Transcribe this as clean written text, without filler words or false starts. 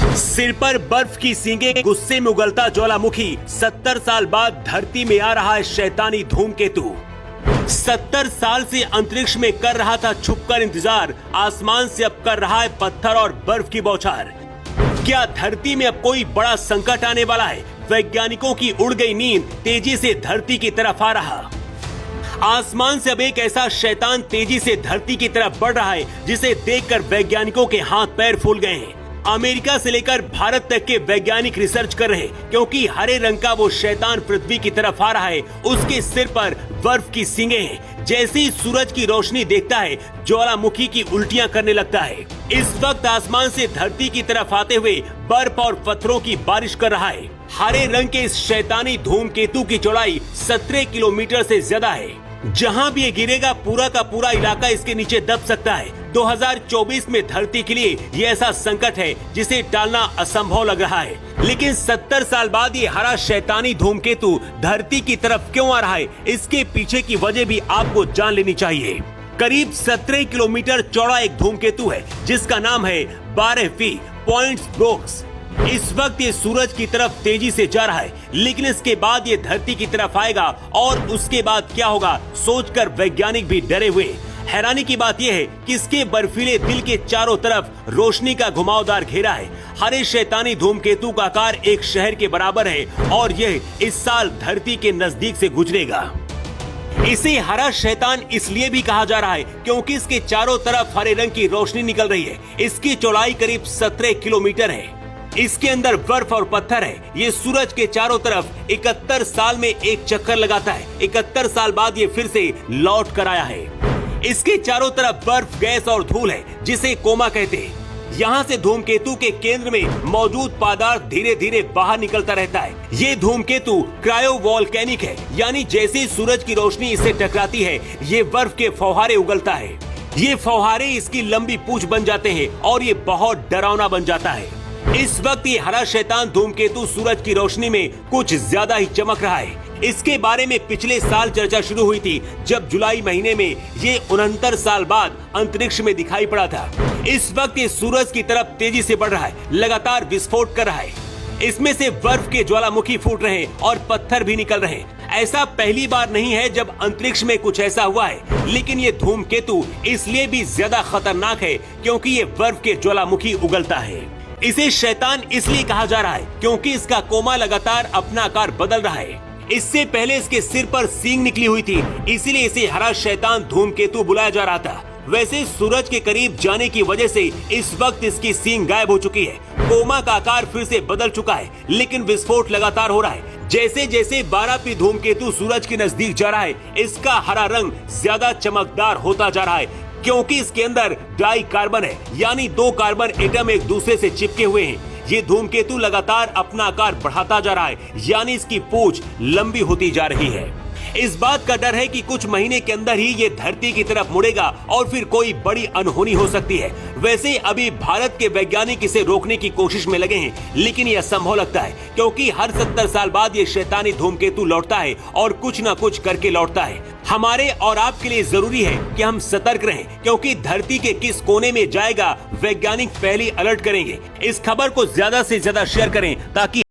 सिर पर बर्फ की सींगें, गुस्से में उगलता ज्वालामुखी, 70 साल बाद धरती में आ रहा है शैतानी धूमकेतु। 70 साल से अंतरिक्ष में कर रहा था छुपकर इंतजार, आसमान से अब कर रहा है पत्थर और बर्फ की बौछार। क्या धरती में अब कोई बड़ा संकट आने वाला है? वैज्ञानिकों की उड़ गई नींद तेजी से धरती की तरफ आ रहा। आसमान से अब एक ऐसा शैतान तेजी से धरती की तरफ बढ़ रहा है जिसे देखकर वैज्ञानिकों के हाथ पैर फूल गए हैं। अमेरिका से लेकर भारत तक के वैज्ञानिक रिसर्च कर रहे हैं, क्योंकि हरे रंग का वो शैतान पृथ्वी की तरफ आ रहा है। उसके सिर पर बर्फ की सींगें हैं। जैसे ही सूरज की रोशनी देखता है, ज्वालामुखी की उल्टियां करने लगता है। इस वक्त आसमान से धरती की तरफ आते हुए बर्फ और पत्थरों की बारिश कर रहा है। हरे रंग के इस शैतानी धूमकेतु की चौड़ाई 17 किलोमीटर से ज्यादा है। जहां भी ये गिरेगा पूरा का पूरा इलाका इसके नीचे दब सकता है। 2024 में धरती के लिए ये ऐसा संकट है जिसे टालना असंभव लग रहा है। लेकिन 70 साल बाद ये हरा शैतानी धूमकेतु धरती की तरफ क्यों आ रहा है, इसके पीछे की वजह भी आपको जान लेनी चाहिए। करीब 17 किलोमीटर चौड़ा एक धूमकेतु है जिसका नाम है 12P पॉइंट्स ब्रोक्स। इस वक्त ये सूरज की तरफ तेजी से जा रहा है, लेकिन इसके बाद ये धरती की तरफ आएगा और उसके बाद क्या होगा सोचकर वैज्ञानिक भी डरे हुए। हैरानी की बात यह है कि इसके बर्फीले दिल के चारों तरफ रोशनी का घुमावदार घेरा है। हरे शैतानी धूमकेतु का आकार एक शहर के बराबर है और यह इस साल धरती के नजदीक से गुजरेगा। इसे हरा शैतान इसलिए भी कहा जा रहा है क्योंकि इसके चारों तरफ हरे रंग की रोशनी निकल रही है। इसकी चौड़ाई करीब 17 किलोमीटर है। इसके अंदर बर्फ और पत्थर है। ये सूरज के चारों तरफ 71 साल में एक चक्कर लगाता है। 71 साल बाद ये फिर से लौट कर आया है। इसके चारों तरफ बर्फ, गैस और धूल है जिसे कोमा कहते हैं। यहाँ से धूमकेतु के केंद्र में मौजूद पदार्थ धीरे धीरे बाहर निकलता रहता है। ये धूमकेतु क्रायोवोल्केनिक है, यानी जैसे सूरज की रोशनी इससे टकराती है ये बर्फ के फौहारे उगलता है। ये फौहारे इसकी लंबी पूंछ बन जाते हैं और ये बहुत डरावना बन जाता है। इस वक्त ये हरा शैतान धूमकेतु सूरज की रोशनी में कुछ ज्यादा ही चमक रहा है। इसके बारे में पिछले साल चर्चा शुरू हुई थी जब जुलाई महीने में ये 69 साल बाद अंतरिक्ष में दिखाई पड़ा था। इस वक्त ये सूरज की तरफ तेजी से बढ़ रहा है, लगातार विस्फोट कर रहा है। इसमें से बर्फ के ज्वालामुखी फूट रहे हैं और पत्थर भी निकल रहे हैं। ऐसा पहली बार नहीं है जब अंतरिक्ष में कुछ ऐसा हुआ है, लेकिन ये धूमकेतु इसलिए भी ज्यादा खतरनाक है क्योंकि ये बर्फ के ज्वालामुखी उगलता है। इसे शैतान इसलिए कहा जा रहा है क्योंकि इसका कोमा लगातार अपना आकार बदल रहा है। इससे पहले इसके सिर पर सींग निकली हुई थी, इसीलिए इसे हरा शैतान धूमकेतु बुलाया जा रहा था। वैसे सूरज के करीब जाने की वजह से इस वक्त इसकी सींग गायब हो चुकी है। कोमा का आकार फिर से बदल चुका है, लेकिन विस्फोट लगातार हो रहा है। जैसे जैसे 12P धूमकेतु सूरज के नजदीक जा रहा है, इसका हरा रंग ज्यादा चमकदार होता जा रहा है क्योंकि इसके अंदर डाई कार्बन है, यानी 2 कार्बन एटम एक दूसरे से चिपके हुए हैं। ये धूमकेतु लगातार अपना आकार बढ़ाता जा रहा है, यानी इसकी पूंछ लंबी होती जा रही है। इस बात का डर है कि कुछ महीने के अंदर ही ये धरती की तरफ मुड़ेगा और फिर कोई बड़ी अनहोनी हो सकती है। वैसे अभी भारत के वैज्ञानिक इसे रोकने की कोशिश में लगे हैं, लेकिन यह असंभव लगता है क्योंकि हर 70 साल बाद ये शैतानी धूमकेतु लौटता है और कुछ न कुछ करके लौटता है। हमारे और आपके लिए जरूरी है कि हम सतर्क रहें, क्योंकि धरती के किस कोने में जाएगा वैज्ञानिक पहले अलर्ट करेंगे। इस खबर को ज्यादा से ज्यादा शेयर करें ताकि